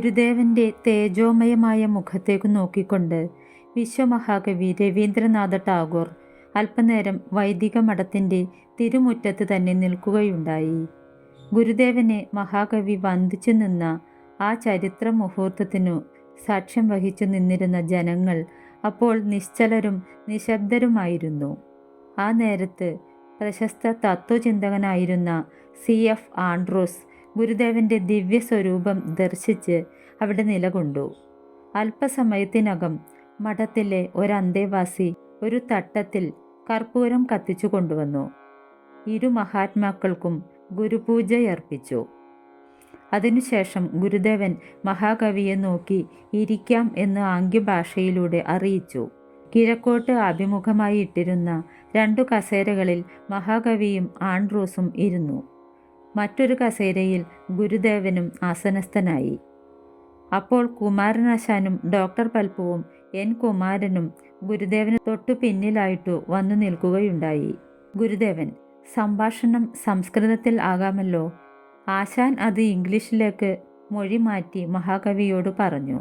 ഗുരുദേവന്റെ തേജോമയമായ മുഖത്തേക്ക് നോക്കിക്കൊണ്ട് വിശ്വമഹാകവി രവീന്ദ്രനാഥ ടാഗോർ അല്പനേരം വൈദിക മഠത്തിൻ്റെ തിരുമുറ്റത്ത് തന്നെ നിൽക്കുകയുണ്ടായി. ഗുരുദേവനെ മഹാകവി വന്ദിച്ചു നിന്ന ആ ചരിത്ര മുഹൂർത്തത്തിനു സാക്ഷ്യം വഹിച്ചു നിന്നിരുന്ന ജനങ്ങൾ അപ്പോൾ നിശ്ചലരും നിശബ്ദരുമായിരുന്നു. ആ നേരത്ത് പ്രശസ്ത തത്വചിന്തകനായിരുന്ന CF ആൻഡ്രൂസ് ഗുരുദേവന്റെ ദിവ്യസ്വരൂപം ദർശിച്ച് അവിടെ നിലകൊണ്ടു. അല്പസമയത്തിനകം മഠത്തിലെ ഒരന്തേവാസി ഒരു തട്ടത്തിൽ കർപ്പൂരം കത്തിച്ചു കൊണ്ടുവന്നു. ഇരു മഹാത്മാക്കൾക്കും ഗുരുപൂജയർപ്പിച്ചു. അതിനുശേഷം ഗുരുദേവൻ മഹാകവിയെ നോക്കി ഇരിക്കാം എന്ന് ആംഗ്യഭാഷയിലൂടെ അറിയിച്ചു. കിഴക്കോട്ട് അഭിമുഖമായി ഇട്ടിരുന്ന 2 കസേരകളിൽ മഹാകവിയും ആൻഡ്രൂസും ഇരുന്നു. മറ്റൊരു കസേരയിൽ ഗുരുദേവനും ആസനസ്ഥനായി. അപ്പോൾ കുമാരനാശാനും ഡോക്ടർ പൽപ്പുവും N കുമാരനും ഗുരുദേവന് തൊട്ടു പിന്നിലായിട്ടു വന്നു നിൽക്കുകയുണ്ടായി. ഗുരുദേവൻ: സംഭാഷണം സംസ്കൃതത്തിൽ ആകാമല്ലോ. ആശാൻ അത് ഇംഗ്ലീഷിലേക്ക് മൊഴി മാറ്റി മഹാകവിയോട് പറഞ്ഞു.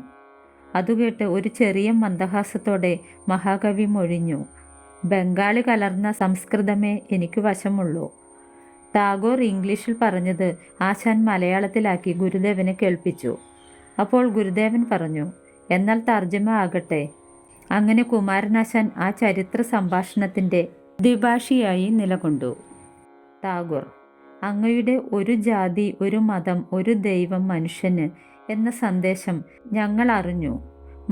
അതുകേട്ട് ഒരു ചെറിയ മന്ദഹാസത്തോടെ മഹാകവി മൊഴിഞ്ഞു: ബംഗാളി കലർന്ന സംസ്കൃതമേ എനിക്ക് വശമുള്ളൂ. ടാഗോർ ഇംഗ്ലീഷിൽ പറഞ്ഞത് ആശാൻ മലയാളത്തിലാക്കി ഗുരുദേവനെ കേൾപ്പിച്ചു. അപ്പോൾ ഗുരുദേവൻ പറഞ്ഞു: എന്നാൽ തർജ്ജമ ആകട്ടെ. അങ്ങനെ കുമാരനാശാൻ ആ ചരിത്ര സംഭാഷണത്തിൻ്റെ ദ്വിഭാഷിയായി നിലകൊണ്ടു. ടാഗോർ: അങ്ങയുടെ ഒരു ജാതി, ഒരു മതം, ഒരു ദൈവം, മനുഷ്യന് എന്ന സന്ദേശം ഞങ്ങൾ അറിഞ്ഞു.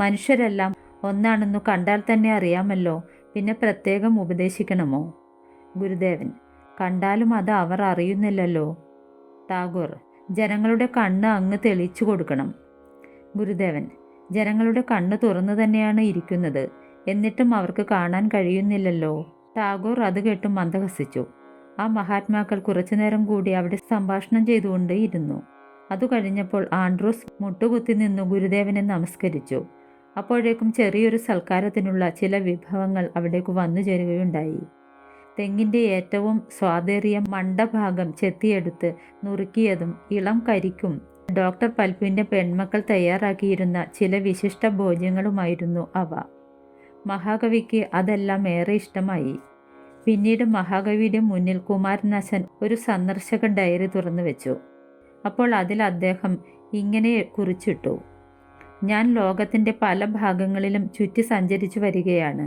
മനുഷ്യരെല്ലാം ഒന്നാണെന്നു കണ്ടാൽ തന്നെ അറിയാമല്ലോ, പിന്നെ പ്രത്യേകം ഉപദേശിക്കണമോ? ഗുരുദേവൻ: കണ്ടാലും അത് അവർ അറിയുന്നില്ലല്ലോ. ടാഗോർ: ജനങ്ങളുടെ കണ്ണ് അങ്ങ് തെളിച്ചു കൊടുക്കണം. ഗുരുദേവൻ: ജനങ്ങളുടെ കണ്ണ് തുറന്നു തന്നെയാണ് ഇരിക്കുന്നത്, എന്നിട്ടും അവർക്ക് കാണാൻ കഴിയുന്നില്ലല്ലോ. ടാഗോർ അത് കേട്ട് മന്ദഹസിച്ചു. ആ മഹാത്മാക്കൾ കുറച്ചുനേരം കൂടി അവിടെ സംഭാഷണം ചെയ്തുകൊണ്ട് ഇരുന്നു. അതു കഴിഞ്ഞപ്പോൾ ആൻഡ്രൂസ് മുട്ടുകുത്തി നിന്നു ഗുരുദേവനെ നമസ്കരിച്ചു. അപ്പോഴേക്കും ചെറിയൊരു സൽക്കാരത്തിനുള്ള ചില വിഭവങ്ങൾ അവിടേക്ക് വന്നു ചേരുകയുണ്ടായി. തെങ്ങിൻ്റെ ഏറ്റവും സ്വാദേറിയ മണ്ടഭാഗം ചെത്തിയെടുത്ത് നുറുക്കിയതും ഇളം കരിക്കും ഡോക്ടർ പൽപ്പുവിൻ്റെ പെൺമക്കൾ തയ്യാറാക്കിയിരുന്ന ചില വിശിഷ്ട ഭോജ്യങ്ങളുമായിരുന്നു അവ. മഹാകവിക്ക് അതെല്ലാം ഏറെ ഇഷ്ടമായി. പിന്നീട് മഹാകവിയുടെ മുന്നിൽ കുമാരനാശാൻ ഒരു സന്ദർശക ഡയറി തുറന്നു വെച്ചു. അപ്പോൾ അതിൽ അദ്ദേഹം ഇങ്ങനെ കുറിച്ചിട്ടു: ഞാൻ ലോകത്തിൻ്റെ പല ഭാഗങ്ങളിലും ചുറ്റി സഞ്ചരിച്ചു വരികയാണ്.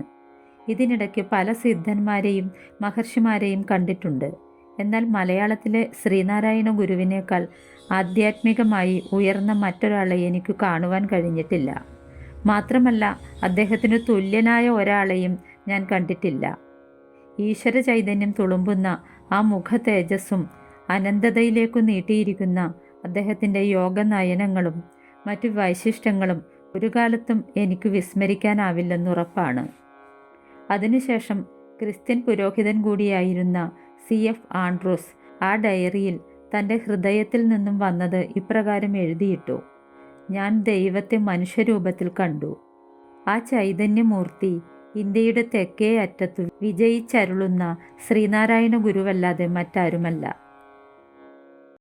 ഇതിനിടയ്ക്ക് പല സിദ്ധന്മാരെയും മഹർഷിമാരെയും കണ്ടിട്ടുണ്ട്. എന്നാൽ മലയാളത്തിലെ ശ്രീനാരായണ ഗുരുവിനേക്കാൾ ആധ്യാത്മികമായി ഉയർന്ന മറ്റൊരാളെ എനിക്ക് കാണുവാൻ കഴിഞ്ഞിട്ടില്ല. മാത്രമല്ല, അദ്ദേഹത്തിന് തുല്യനായ ഒരാളെയും ഞാൻ കണ്ടിട്ടില്ല. ഈശ്വര ചൈതന്യം തുളുമ്പുന്ന ആ മുഖ തേജസ്സും അനന്തതയിലേക്കു നീട്ടിയിരിക്കുന്ന അദ്ദേഹത്തിൻ്റെ യോഗനയനങ്ങളും മറ്റു വൈശിഷ്ട്യങ്ങളും ഒരു കാലത്തും എനിക്ക് വിസ്മരിക്കാനാവില്ലെന്നുറപ്പാണ്. അതിനുശേഷം ക്രിസ്ത്യൻ പുരോഹിതൻ കൂടിയായിരുന്ന CF ആൻഡ്രൂസ് ആ ഡയറിയിൽ തൻ്റെ ഹൃദയത്തിൽ നിന്നും വന്നത് ഇപ്രകാരം എഴുതിയിട്ടു: ഞാൻ ദൈവത്തെ മനുഷ്യരൂപത്തിൽ കണ്ടു. ആ ചൈതന്യമൂർത്തി ഇന്ത്യയുടെ തെക്കേ അറ്റത്തു വിജയിച്ചരുളുന്ന ശ്രീനാരായണ ഗുരുവല്ലാതെ മറ്റാരുമല്ല.